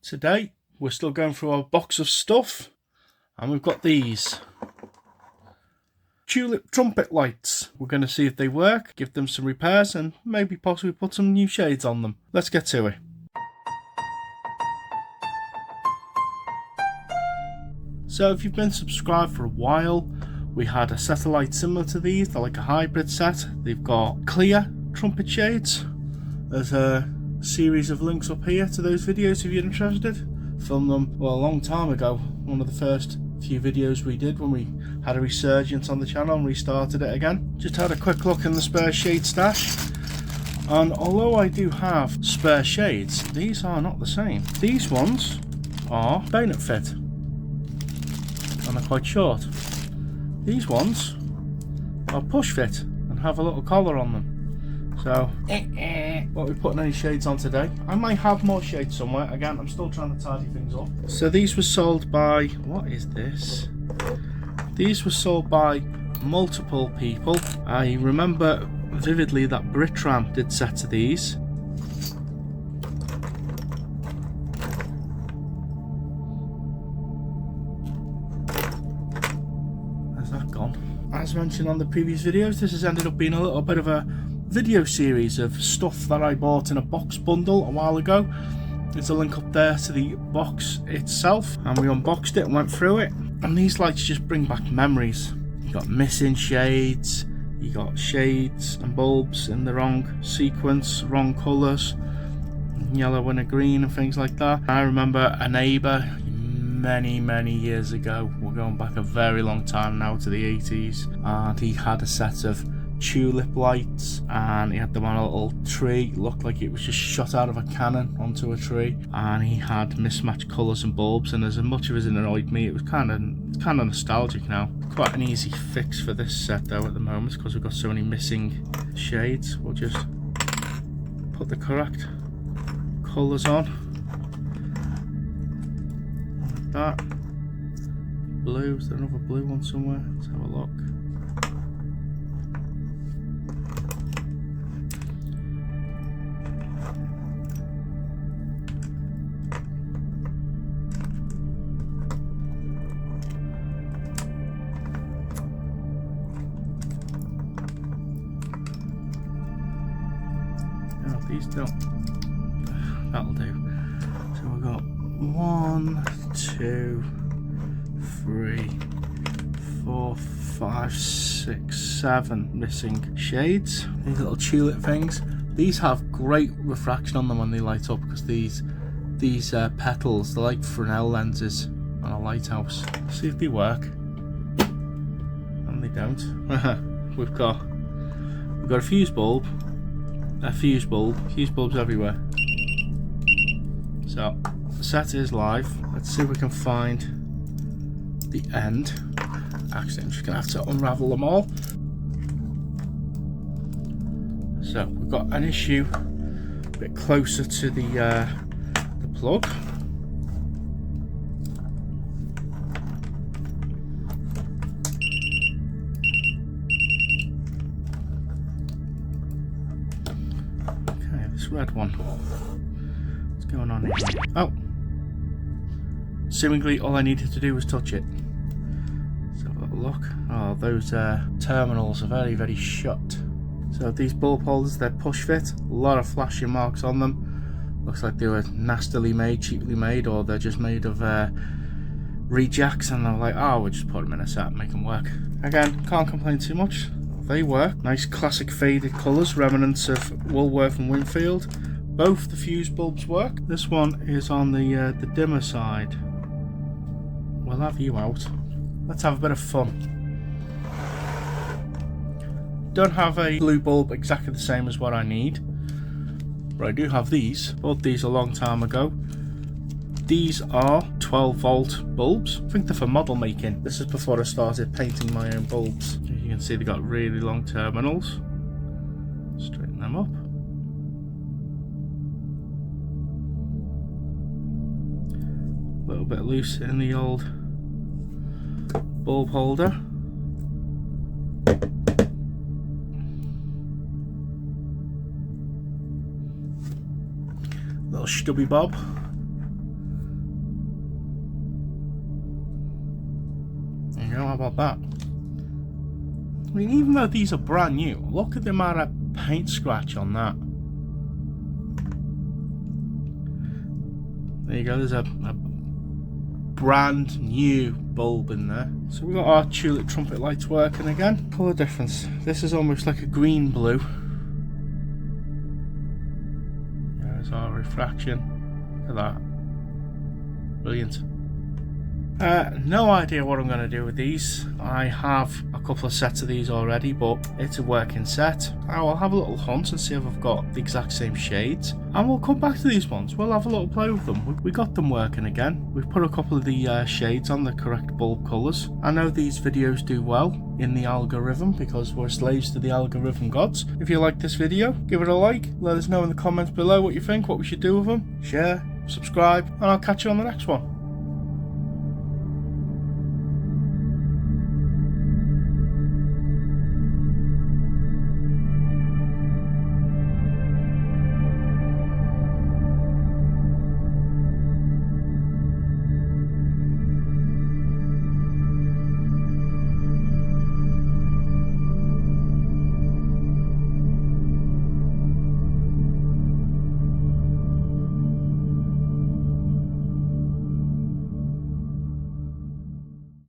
Today we're still going through our box of stuff, and we've got these tulip trumpet lights. We're going to see if they work, give them some repairs, and maybe possibly put some new shades on them. Let's get to it. So if you've been subscribed for a while, we had a set of lights similar to these. They're like a hybrid set. They've got clear trumpet shades. There's a series of links up here to those videos if you're interested. Filmed them, well, a long time ago. One of the first few videos we did when we had a resurgence on the channel and restarted it again. Just had a quick look in the spare shade stash, and although I do have spare shades, these are not the same. These ones are bayonet fit and they're quite short. These ones are push fit and have a little collar on them. So, what we're putting any shades on today. I might have more shades somewhere. Again, I'm still trying to tidy things up. So these were sold by, what is this? These were sold by multiple people. I remember vividly that Britram did sets of these. Where's that gone? As mentioned on the previous videos, this has ended up being a little bit of a video series of stuff that I bought in a box bundle a while ago. There's a link up there to the box itself, and we unboxed it and went through it. And these lights just bring back memories. You got missing shades, you got shades and bulbs in the wrong sequence, wrong colours, yellow and a green and things like that. I remember a neighbour many years ago, we're going back a very long time now to the 80s, and he had a set of tulip lights and he had them on a little tree. It looked like it was just shot out of a cannon onto a tree, and he had mismatched colours and bulbs, and as much as it annoyed me, it was kind of nostalgic now. Quite an easy fix for this set though at the moment, because we've got so many missing shades. We'll just put the correct colours on like that. Blue, is there another blue one somewhere? Let's have a look. These don't. That'll do. So we've got 1, 2, 3, 4, 5, 6, 7 missing shades. These little tulip things. These have great refraction on them when they light up, because these petals, they're like Fresnel lenses on a lighthouse. Let's see if they work. And they don't. We've got a fuse bulb. Fuse bulbs everywhere. So the set is live. Let's see if we can find the end. Actually, I'm just gonna have to unravel them all. So we've got an issue a bit closer to the plug. Red one. What's going on here? Oh! Seemingly all I needed to do was touch it. Let's have a little look. Oh, those terminals are very shut. So these bulb holders, they're push fit. A lot of flashing marks on them. Looks like they were nastily made, cheaply made, or they're just made of rejects, and they're like, oh, we'll just put them in a set and make them work. Again, can't complain too much. They work. Nice classic faded colours, remnants of Woolworth and Winfield. Both the fuse bulbs work. This one is on the dimmer side. We'll have you out. Let's have a bit of fun. Don't have a blue bulb exactly the same as what I need, but I do have these. Bought these a long time ago. These are 12 volt bulbs. I think they're for model making. This is before I started painting my own bulbs. You can see they've got really long terminals. Straighten them up. A little bit loose in the old bulb holder. Little stubby bob. How about that? I mean, even though these are brand new, look at the amount of paint scratch on that. There you go, there's a brand new bulb in there. So we've got our tulip trumpet lights working again. Colour difference. This is almost like a green blue. There's our refraction. Look at that. Brilliant. No idea what I'm going to do with these. I have a couple of sets of these already, but it's a working set. I will have a little hunt and see if I've got the exact same shades, and we'll come back to these ones. We'll have a little play with them. We got them working again. We've put a couple of the shades on the correct bulb colours. I know these videos do well in the algorithm because we're slaves to the algorithm gods. If you like this video, give it a like. Let us know in the comments below what you think, what we should do with them. Share, subscribe, and I'll catch you on the next one.